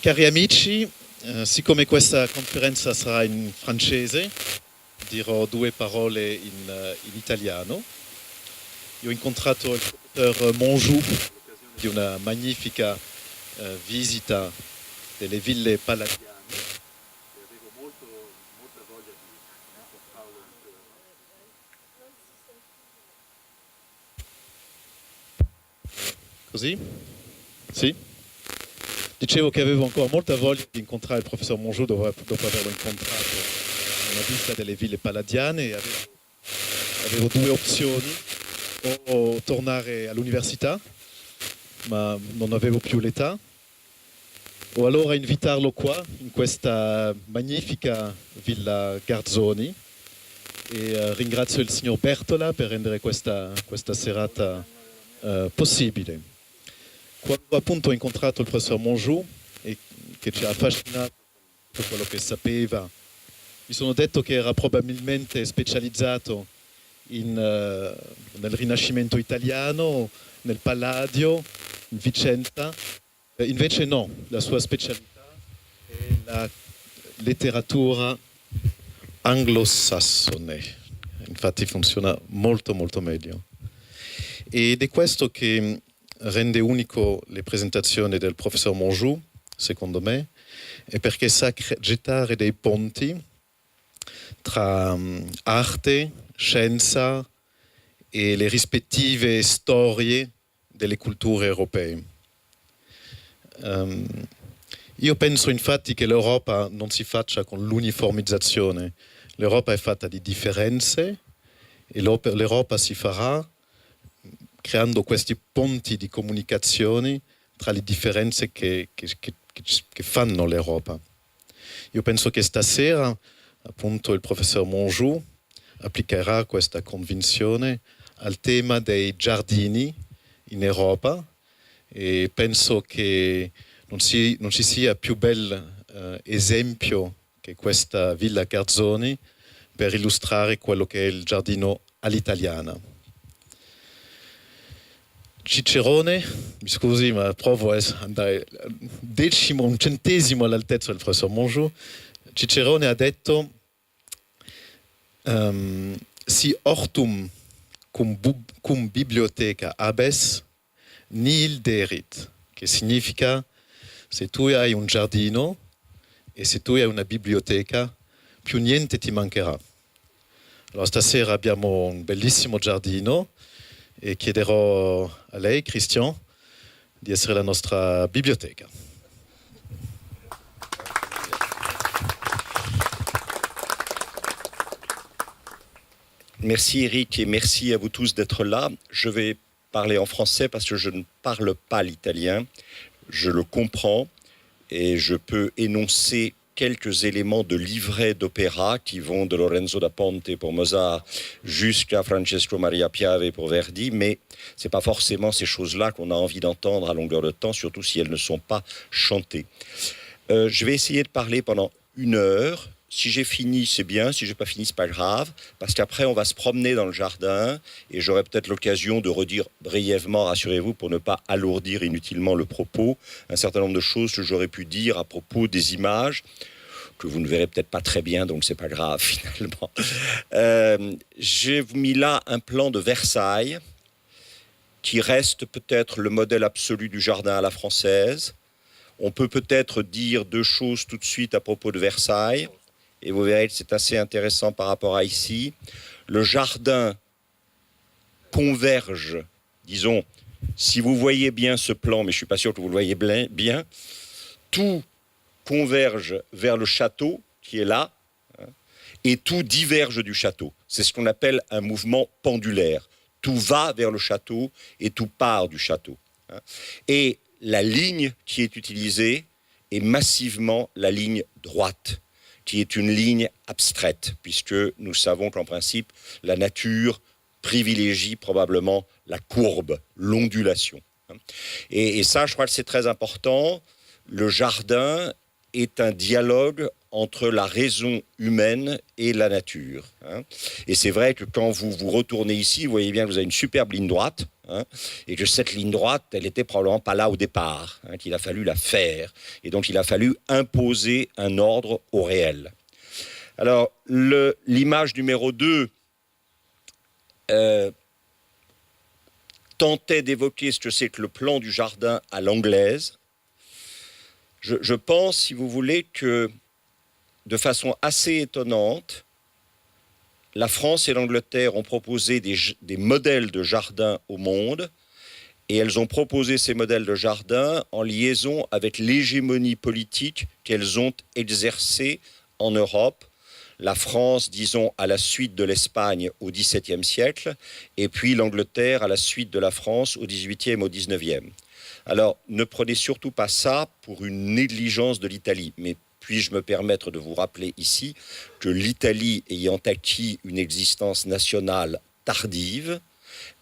Cari amici, siccome questa conferenza sarà in francese, dirò due parole in italiano. Io ho incontrato il professor Monjou di una magnifica visita delle ville palladiane e avevo molta voglia di incontrarlo. Così? Sì? Dicevo che avevo ancora molta voglia di incontrare il professor Monjou dopo averlo incontrato nella visita delle ville palladiane e avevo due opzioni: o tornare all'università, ma non avevo più l'età, o allora invitarlo qua, in questa magnifica villa Garzoni, e ringrazio il signor Bertola per rendere questa serata possibile. Quando appunto ho incontrato il professor Monjou e che ci ha affascinato per quello che sapeva, mi sono detto che era probabilmente specializzato nel Rinascimento italiano, nel Palladio, in Vicenza. Invece no, la sua specialità è la letteratura anglosassone. Infatti funziona molto meglio. Ed è questo che rende unico le presentazioni del professor Monjou, secondo me, è perché sa gettare dei ponti tra arte, scienza e le rispettive storie delle culture europee. Io penso infatti che l'Europa non si faccia con l'uniformizzazione. L'Europa è fatta di differenze e l'Europa si farà creando questi ponti di comunicazione tra le differenze che fanno l'Europa. Io penso che stasera appunto il professor Monjou applicherà questa convinzione al tema dei giardini in Europa e penso che non ci sia più bel esempio che questa Villa Garzoni per illustrare quello che è il giardino all'italiana. Cicerone, mi scusi ma provo a andare un centesimo all'altezza del professor Monjou. Cicerone ha detto si hortum cum bibliotheca habes nihil derit, che significa se tu hai un giardino e se tu hai una biblioteca più niente ti mancherà. Allora stasera abbiamo un bellissimo giardino e chiederò a lei, Christian, di essere la nostra biblioteca. Merci Eric et merci à vous tous d'être là. Je vais parler en français parce que je ne parle pas l'italien. Je le comprends et je peux énoncer quelques éléments de livret d'opéra qui vont de Lorenzo da Ponte pour Mozart jusqu'à Francesco Maria Piave pour Verdi, mais ce n'est pas forcément ces choses-là qu'on a envie d'entendre à longueur de temps, surtout si elles ne sont pas chantées. Je vais essayer de parler pendant 1 heure. Si j'ai fini, c'est bien. Si j'ai pas fini, c'est pas grave. Parce qu'après, on va se promener dans le jardin et j'aurai peut-être l'occasion de redire brièvement, rassurez-vous, pour ne pas alourdir inutilement le propos, un certain nombre de choses que j'aurais pu dire à propos des images que vous ne verrez peut-être pas très bien, donc c'est pas grave finalement. J'ai mis là un plan de Versailles qui reste peut-être le modèle absolu du jardin à la française. On peut peut-être dire 2 choses tout de suite à propos de Versailles. Et vous verrez que c'est assez intéressant par rapport à ici. Le jardin converge, disons, si vous voyez bien ce plan, mais je ne suis pas sûr que vous le voyez bien, tout converge vers le château qui est là, et tout diverge du château. C'est ce qu'on appelle un mouvement pendulaire. Tout va vers le château et tout part du château. Et la ligne qui est utilisée est massivement la ligne droite, qui est une ligne abstraite, puisque nous savons qu'en principe, la nature privilégie probablement la courbe, l'ondulation. Et ça, je crois que c'est très important. Le jardin est un dialogue entre la raison humaine et la nature. Et c'est vrai que quand vous vous retournez ici, vous voyez bien que vous avez une superbe ligne droite, et que cette ligne droite, elle n'était probablement pas là au départ, qu'il a fallu la faire. Et donc il a fallu imposer un ordre au réel. Alors, l'image numéro 2 tentait d'évoquer ce que c'est que le plan du jardin à l'anglaise. Je pense, si vous voulez, que de façon assez étonnante, la France et l'Angleterre ont proposé des modèles de jardin au monde, et elles ont proposé ces modèles de jardin en liaison avec l'hégémonie politique qu'elles ont exercée en Europe. La France, disons, à la suite de l'Espagne au XVIIe siècle, et puis l'Angleterre à la suite de la France au XVIIIe, au XIXe. Alors, ne prenez surtout pas ça pour une négligence de l'Italie, mais puis-je me permettre de vous rappeler ici que l'Italie ayant acquis une existence nationale tardive,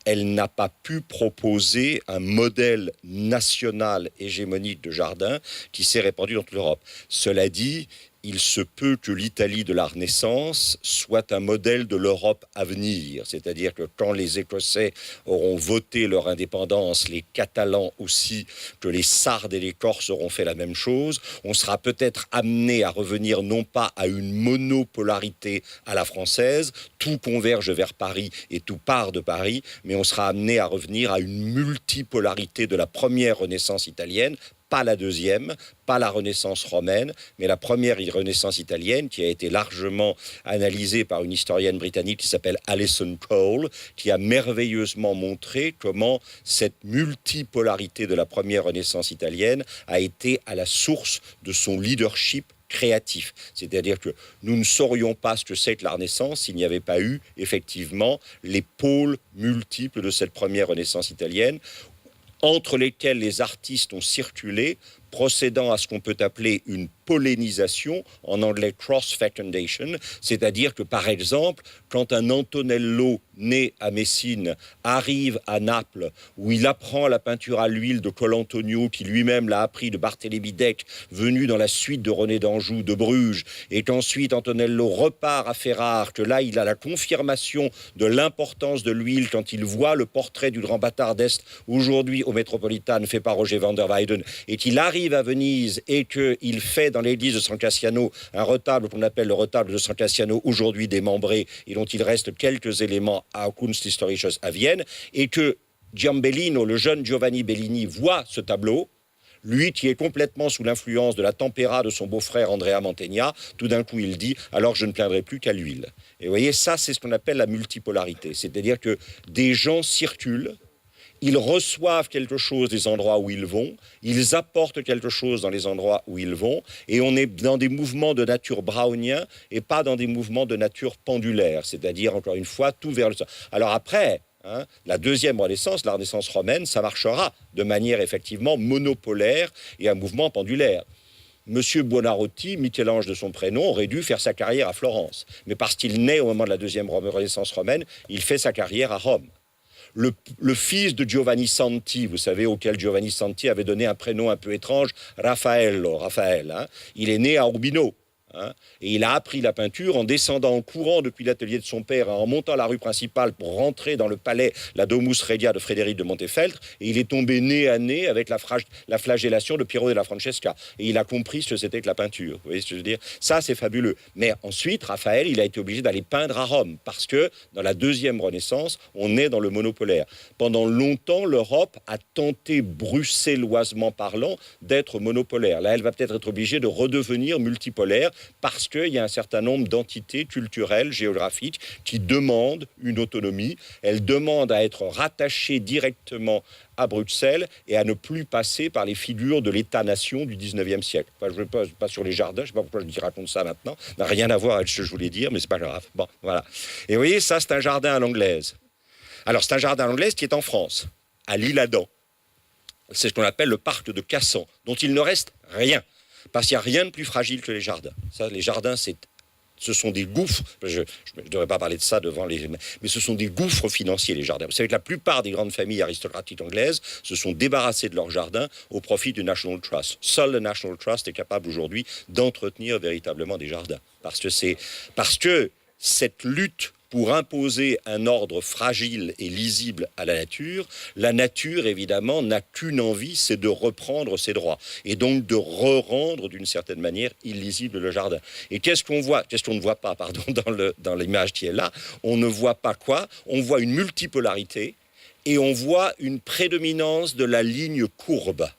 elle n'a pas pu proposer un modèle national hégémonique de jardin qui s'est répandu dans toute l'Europe. Cela dit, il se peut que l'Italie de la Renaissance soit un modèle de l'Europe à venir. C'est-à-dire que quand les Écossais auront voté leur indépendance, les Catalans aussi, que les Sardes et les Corses auront fait la même chose, on sera peut-être amené à revenir non pas à une monopolarité à la française, tout converge vers Paris et tout part de Paris, mais on sera amené à revenir à une multipolarité de la première Renaissance italienne, pas la deuxième, pas la Renaissance romaine, mais la première Renaissance italienne qui a été largement analysée par une historienne britannique qui s'appelle Alison Cole, qui a merveilleusement montré comment cette multipolarité de la première Renaissance italienne a été à la source de son leadership créatif. C'est-à-dire que nous ne saurions pas ce que c'est que la Renaissance s'il n'y avait pas eu, effectivement, les pôles multiples de cette première Renaissance italienne, entre lesquels les artistes ont circulé, procédant à ce qu'on peut appeler une pollinisation, en anglais cross-fecundation, c'est-à-dire que, par exemple, quand un Antonello né à Messine arrive à Naples, où il apprend la peinture à l'huile de Colantonio, qui lui-même l'a appris de Barthélemy Deck, venu dans la suite de René d'Anjou, de Bruges, et qu'ensuite Antonello repart à Ferrare, que là, il a la confirmation de l'importance de l'huile quand il voit le portrait du grand bâtard d'Est, aujourd'hui au Metropolitan, fait par Roger van der Weyden, et qu'il arrive à Venise et qu'il fait dans l'église de San Cassiano un retable qu'on appelle le retable de San Cassiano, aujourd'hui démembré, et dont il reste quelques éléments à Kunsthistorisches à Vienne, et que Giambellino, le jeune Giovanni Bellini, voit ce tableau, lui qui est complètement sous l'influence de la tempéra de son beau-frère Andrea Mantegna, tout d'un coup il dit « alors je ne plaindrai plus qu'à l'huile ». Et vous voyez, ça c'est ce qu'on appelle la multipolarité, c'est-à-dire que des gens circulent, ils reçoivent quelque chose des endroits où ils vont, ils apportent quelque chose dans les endroits où ils vont, et on est dans des mouvements de nature brownien et pas dans des mouvements de nature pendulaire, c'est-à-dire, encore une fois, tout vers le centre. Alors après, la deuxième Renaissance, la Renaissance romaine, ça marchera de manière effectivement monopolaire et un mouvement pendulaire. Monsieur Buonarroti, Michel-Ange de son prénom, aurait dû faire sa carrière à Florence, mais parce qu'il naît au moment de la deuxième Renaissance romaine, il fait sa carrière à Rome. Le fils de Giovanni Santi, vous savez, auquel Giovanni Santi avait donné un prénom un peu étrange, Raphaël, il est né à Urbino. Et il a appris la peinture en descendant en courant depuis l'atelier de son père, en montant la rue principale pour rentrer dans le palais, la Domus Regia de Frédéric de Montefeltro, et il est tombé nez à nez avec la flagellation de Piero della Francesca. Et il a compris ce que c'était que la peinture. Vous voyez ce que je veux dire ? Ça, c'est fabuleux. Mais ensuite, Raphaël, il a été obligé d'aller peindre à Rome, parce que dans la deuxième Renaissance, on est dans le monopolaire. Pendant longtemps, l'Europe a tenté, bruxelloisement parlant, d'être monopolaire. Là, elle va peut-être être obligée de redevenir multipolaire, parce qu'il y a un certain nombre d'entités culturelles, géographiques, qui demandent une autonomie. Elles demandent à être rattachées directement à Bruxelles et à ne plus passer par les figures de l'État-nation du 19e siècle. Enfin, je ne vais pas sur les jardins, je ne sais pas pourquoi je raconte ça maintenant. Ça n'a rien à voir avec ce que je voulais dire, mais ce n'est pas grave. Bon, voilà. Et vous voyez, ça, c'est un jardin à l'anglaise. Alors, c'est un jardin à l'anglaise qui est en France, à l'Isle-Adam. C'est ce qu'on appelle le parc de Cassan, dont il ne reste rien. Parce qu'il n'y a rien de plus fragile que les jardins. Ça, les jardins, c'est Ce sont des gouffres, je ne devrais pas parler de ça devant les... Mais ce sont des gouffres financiers, les jardins. Vous savez que la plupart des grandes familles aristocratiques anglaises se sont débarrassées de leurs jardins au profit du National Trust. Seul le National Trust est capable aujourd'hui d'entretenir véritablement des jardins. Parce que cette lutte pour imposer un ordre fragile et lisible à la nature, évidemment, n'a qu'une envie, c'est de reprendre ses droits. Et donc de re-rendre, d'une certaine manière, illisible le jardin. Et qu'est-ce qu'on ne voit pas, pardon, dans l'image qui est là? On ne voit pas quoi? On voit une multipolarité et on voit une prédominance de la ligne courbe.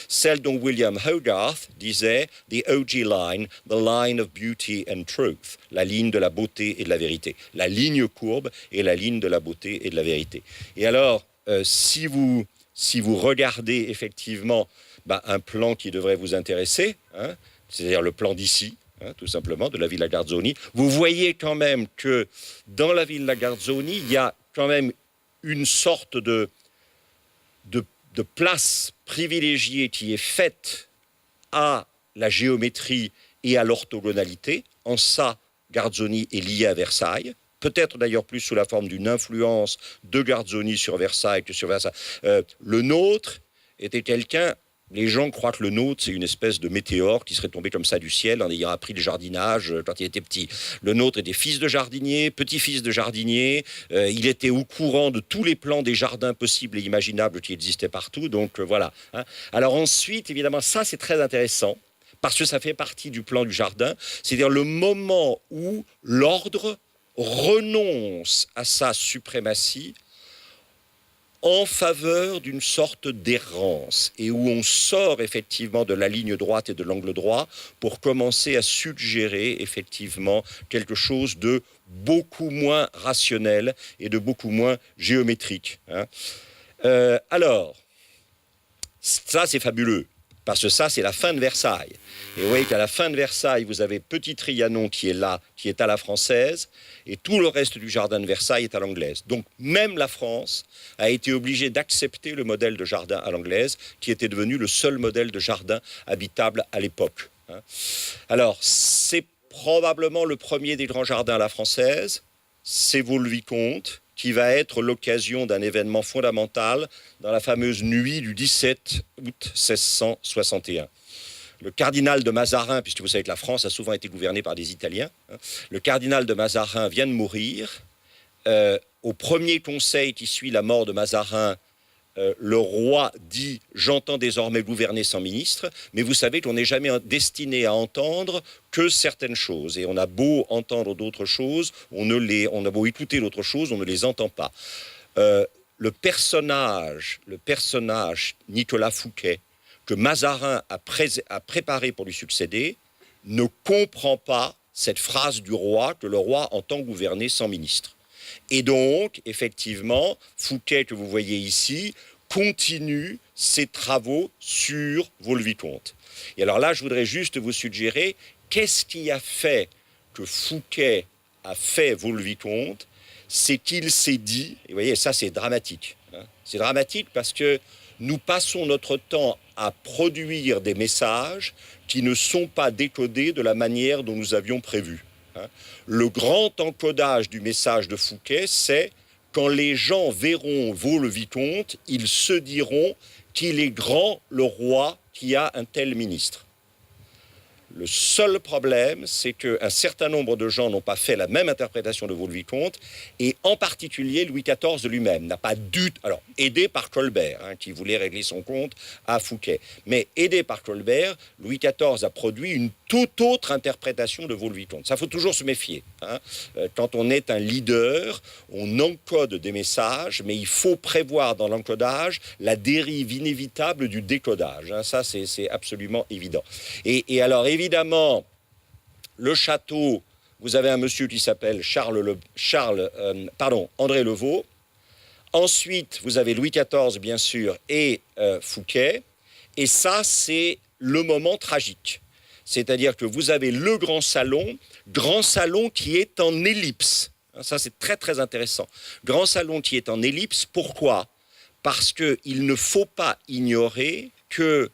Celle dont William Hogarth disait « the OG line, the line of beauty and truth », la ligne de la beauté et de la vérité. La ligne courbe est la ligne de la beauté et de la vérité. Et alors, si vous regardez effectivement un plan qui devrait vous intéresser, c'est-à-dire le plan d'ici, tout simplement, de la Villa Garzoni, vous voyez quand même que dans la Villa Garzoni, il y a quand même une sorte de place privilégiée qui est faite à la géométrie et à l'orthogonalité. En ça, Garzoni est lié à Versailles, peut-être d'ailleurs plus sous la forme d'une influence de Garzoni sur Versailles que sur Versailles. Le nôtre était quelqu'un... Les gens croient que le nôtre, c'est une espèce de météore qui serait tombé comme ça du ciel en ayant appris le jardinage quand il était petit. Le nôtre était fils de jardinier, petit-fils de jardinier. Il était au courant de tous les plans des jardins possibles et imaginables qui existaient partout. Donc voilà. Alors ensuite, évidemment, ça c'est très intéressant parce que ça fait partie du plan du jardin. C'est-à-dire le moment où l'ordre renonce à sa suprématie en faveur d'une sorte d'errance et où on sort effectivement de la ligne droite et de l'angle droit pour commencer à suggérer effectivement quelque chose de beaucoup moins rationnel et de beaucoup moins géométrique. Alors, ça c'est fabuleux. Parce que ça, c'est la fin de Versailles. Et vous voyez qu'à la fin de Versailles, vous avez Petit Trianon qui est là, qui est à la française, et tout le reste du jardin de Versailles est à l'anglaise. Donc même la France a été obligée d'accepter le modèle de jardin à l'anglaise, qui était devenu le seul modèle de jardin habitable à l'époque. Alors, c'est probablement le premier des grands jardins à la française, c'est Vaux-le-Vicomte, qui va être l'occasion d'un événement fondamental dans la fameuse nuit du 17 août 1661. Le cardinal de Mazarin, puisque vous savez que la France a souvent été gouvernée par des Italiens, le cardinal de Mazarin vient de mourir. Au premier conseil qui suit la mort de Mazarin, le roi dit « j'entends désormais gouverner sans ministre », mais vous savez qu'on n'est jamais destiné à entendre que certaines choses. Et on a beau entendre d'autres choses, on a beau écouter d'autres choses, on ne les entend pas. Le personnage Nicolas Fouquet, que Mazarin a préparé pour lui succéder, ne comprend pas cette phrase du roi que le roi entend gouverner sans ministre. Et donc, effectivement, Fouquet, que vous voyez ici, continue ses travaux sur Vaux-le-Vicomte. Et alors là, je voudrais juste vous suggérer, qu'est-ce qui a fait que Fouquet a fait Vaux-le-Vicomte? C'est qu'il s'est dit, et vous voyez, ça c'est dramatique. C'est dramatique parce que nous passons notre temps à produire des messages qui ne sont pas décodés de la manière dont nous avions prévu. Le grand encodage du message de Fouquet, c'est quand les gens verront Vaux-le-Vicomte, ils se diront qu'il est grand le roi qui a un tel ministre. Le seul problème, c'est qu'un certain nombre de gens n'ont pas fait la même interprétation de Vaux-le-Vicomte, et en particulier Louis XIV lui-même n'a pas dû... Alors, aidé par Colbert, qui voulait régler son compte à Fouquet, mais aidé par Colbert, Louis XIV a produit une toute autre interprétation de Vaux-le-Vicomte. Ça, faut toujours se méfier. Quand on est un leader, on encode des messages, mais il faut prévoir dans l'encodage la dérive inévitable du décodage. Ça, c'est absolument évident. Et alors, évidemment, le château, vous avez un monsieur qui s'appelle André Levaux. Ensuite, vous avez Louis XIV, bien sûr, et Fouquet. Et ça, c'est le moment tragique. C'est-à-dire que vous avez le grand salon qui est en ellipse. Ça, c'est très, très intéressant. Grand salon qui est en ellipse, pourquoi? Parce qu'il ne faut pas ignorer que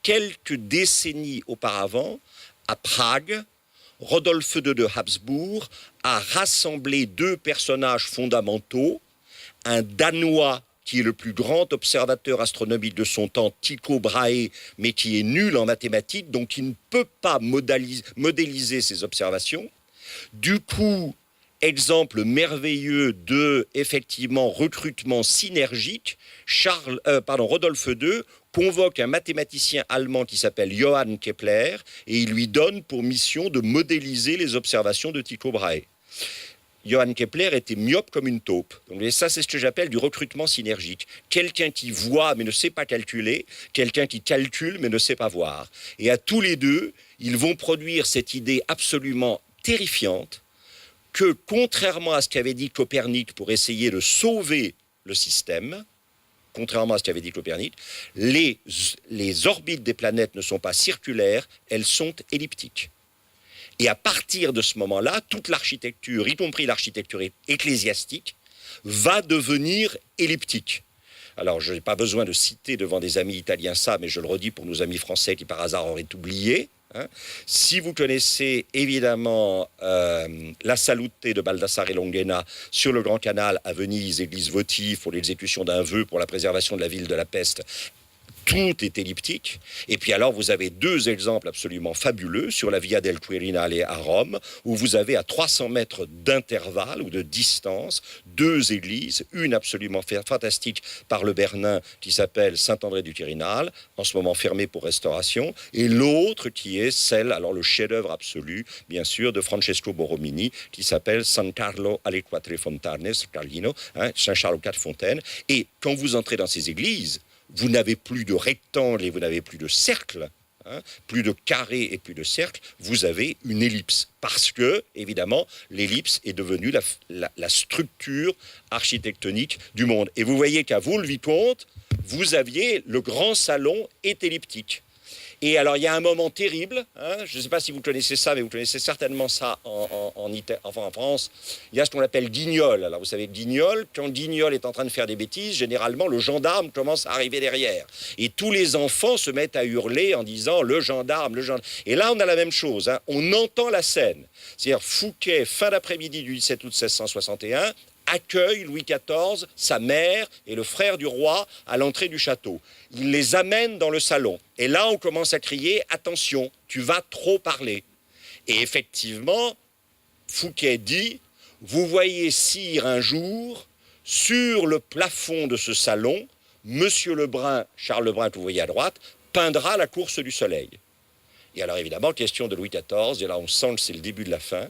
quelques décennies auparavant, à Prague, Rodolphe II de Habsbourg a rassemblé deux personnages fondamentaux, un Danois qui est le plus grand observateur astronomique de son temps, Tycho Brahe, mais qui est nul en mathématiques, donc qui ne peut pas modéliser ses observations. Du coup, exemple merveilleux de, effectivement, recrutement synergique, Rodolphe II convoque un mathématicien allemand qui s'appelle Johann Kepler et il lui donne pour mission de modéliser les observations de Tycho Brahe. Johann Kepler était myope comme une taupe. Donc, ça, c'est ce que j'appelle du recrutement synergique. Quelqu'un qui voit mais ne sait pas calculer, quelqu'un qui calcule mais ne sait pas voir. Et à tous les deux, ils vont produire cette idée absolument terrifiante que, contrairement à ce qu'avait dit Copernic pour essayer de sauver le système, les orbites des planètes ne sont pas circulaires, elles sont elliptiques. Et à partir de ce moment-là, toute l'architecture, y compris l'architecture ecclésiastique, va devenir elliptique. Alors, je n'ai pas besoin de citer devant des amis italiens ça, mais je le redis pour nos amis français qui par hasard auraient oublié. Si vous connaissez évidemment la Salute de Baldassare Longhena sur le Grand Canal à Venise, église votive pour l'exécution d'un vœu pour la préservation de la ville de la peste, tout est elliptique. Et puis alors, vous avez deux exemples absolument fabuleux sur la Via del Quirinale à Rome, où vous avez à 300 mètres d'intervalle ou de distance deux églises, une absolument fantastique par le Bernin qui s'appelle Saint-André du Quirinal, en ce moment fermée pour restauration, et l'autre qui est celle, alors le chef-d'œuvre absolu, bien sûr, de Francesco Borromini, qui s'appelle San Carlo alle Quattro Fontane, Carlino, Saint-Charles aux Quatre Fontaines. Et quand vous entrez dans ces églises, vous n'avez plus de rectangle et vous n'avez plus de cercle, plus de carré et plus de cercle, vous avez une ellipse. Parce que, évidemment, l'ellipse est devenue la structure architectonique du monde. Et vous voyez qu'à Vaux-le-Vicomte, vous aviez le grand salon est elliptique. Et alors, il y a un moment terrible, je ne sais pas si vous connaissez ça, mais vous connaissez certainement ça en France. Il y a ce qu'on appelle Guignol. Alors, vous savez, Guignol, quand Guignol est en train de faire des bêtises, généralement, le gendarme commence à arriver derrière. Et tous les enfants se mettent à hurler en disant « le gendarme, le gendarme ». Et là, on a la même chose, on entend la scène. C'est-à-dire, Fouquet, fin d'après-midi du 17 août 1661, accueille Louis XIV, sa mère et le frère du roi à l'entrée du château. Il les amène dans le salon. Et là, on commence à crier « Attention, tu vas trop parler ». Et effectivement, Fouquet dit « Vous voyez, sire, un jour, sur le plafond de ce salon, Monsieur Lebrun, Charles Lebrun, que vous voyez à droite, peindra la course du soleil ». Et alors évidemment, question de Louis XIV, et là on sent que c'est le début de la fin.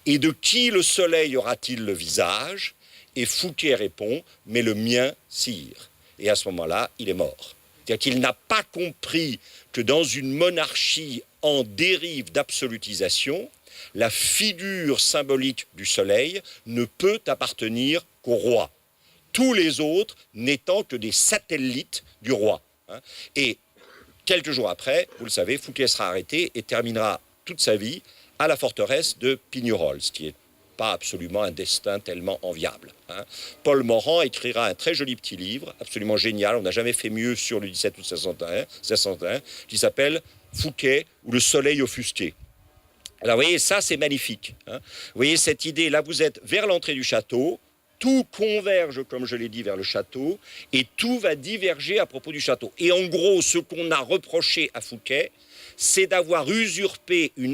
Et de qui le soleil aura-t-il le visage ? Et Fouquet répond, mais le mien, sire. Et à ce moment-là, il est mort. C'est-à-dire qu'il n'a pas compris que dans une monarchie en dérive d'absolutisation, la figure symbolique du soleil ne peut appartenir qu'au roi. Tous les autres n'étant que des satellites du roi. Et quelques jours après, vous le savez, Fouquet sera arrêté et terminera toute sa vie à la forteresse de Pignerol, ce qui n'est pas absolument un destin tellement enviable. Paul Morand écrira un très joli petit livre, absolument génial, on n'a jamais fait mieux sur le 17 août 1661, qui s'appelle « Fouquet ou le soleil offusqué ». Alors vous voyez, ça c'est magnifique. Vous voyez cette idée, là vous êtes vers l'entrée du château, tout converge, comme je l'ai dit, vers le château, et tout va diverger à propos du château. Et en gros, ce qu'on a reproché à Fouquet, c'est d'avoir usurpé une